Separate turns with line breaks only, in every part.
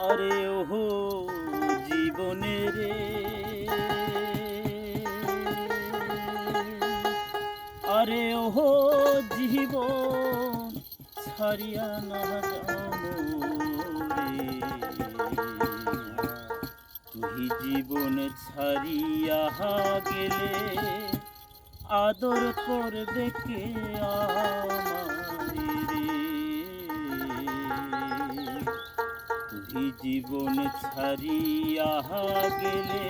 আরে ওহো জীবনে রে, আরে ওহো জীবন ছাড়িয়া না যাও রে, তুই জীবন ছাড়িয়া গেলে আদর করবে কে আমারে রে, তুই জীবন ছাড়িয়া গেলে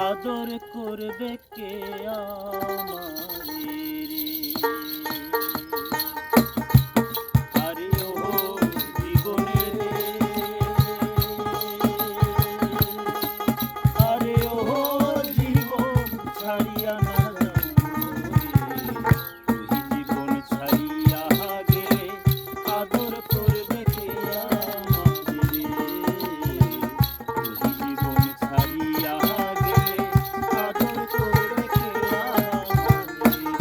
আদর করবে কে আমারে রে। আরে ও জীবনে রে, আরে ও জীবন ছাড়িয়া না যাও রে, তুই জীবন ছাড়িয়া গেলে আদর করবে কে আমারে রে, তুই জীবন ছাড়িয়া গেলে আদর করবে কে আমারে রে।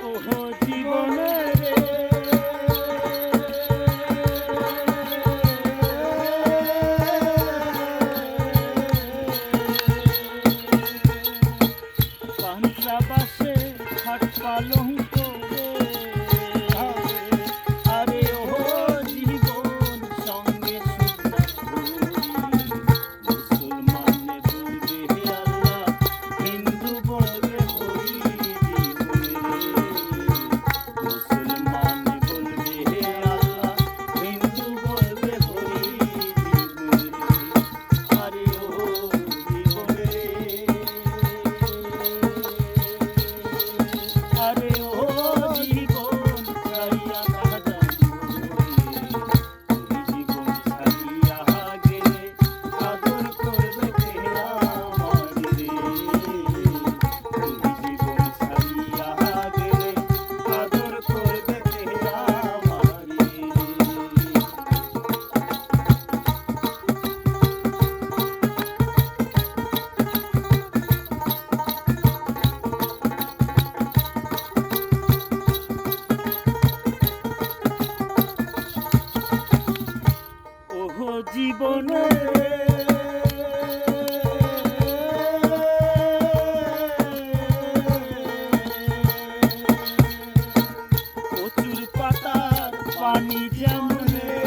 ওহো জীবনে রে, পাঞ্চা বাসে খাট পালঙ্ক রে, আরে ওহো জীবন সঙ্গে সুন্দর মুসলমানে বলবে আল্লাহ, হিন্দু বলবে হরি, মুসলমানে বলবে আল্লাহ, হিন্দু বলবে হরি, আরে ও জীবনে, আরে ও জীবন ছাড়িয়া না যাও রে, তুই জীবন ছাড়িয়া গেলে আদর করবে কে আমারে রে, তুই জীবন ছাড়িয়া গেলে আদর করবে কে আমারে রে। ওহো জীবনে রে, প্রচুর পাতার পানি যেমন রে,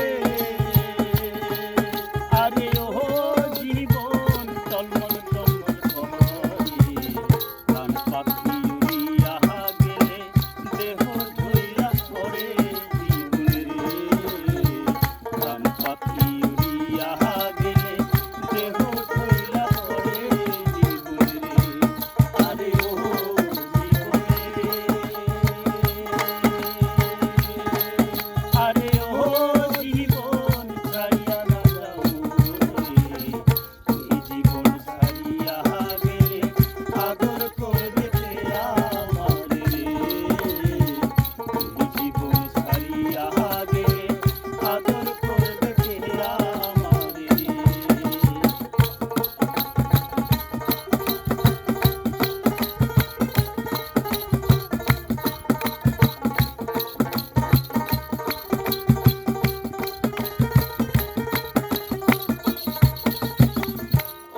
আরে ওহো জীবন টলমল টলমল করে, প্রাণ পাখি উড়িয়া গেলে দেহ ধইরা পড়ে জীবনে রে, প্রাণ পাখি উড়িয়া গেলে দেহ ধইরা পড়ে জীবনে রে, আরে ও জীবনে রে, আরে ও জীবন ছাড়িয়া না যাও রে, তুই জীবন ছাড়িয়া গেলে আদর করবে কে আমারে রে, তুই জীবন ছাড়িয়া গেলে আদর করবে কে আমারে রে।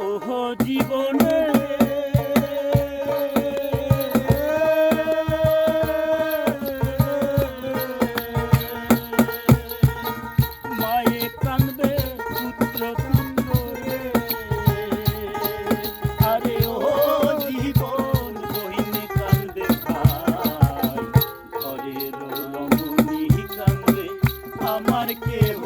ওহো জীবনে রে, মায়ে কান্দবে পুত্র কান্দ রে, আরে ওহো জীবন বহিনে কান্দে ভাই, ঘরের রমণী কান্দে আমার কেহ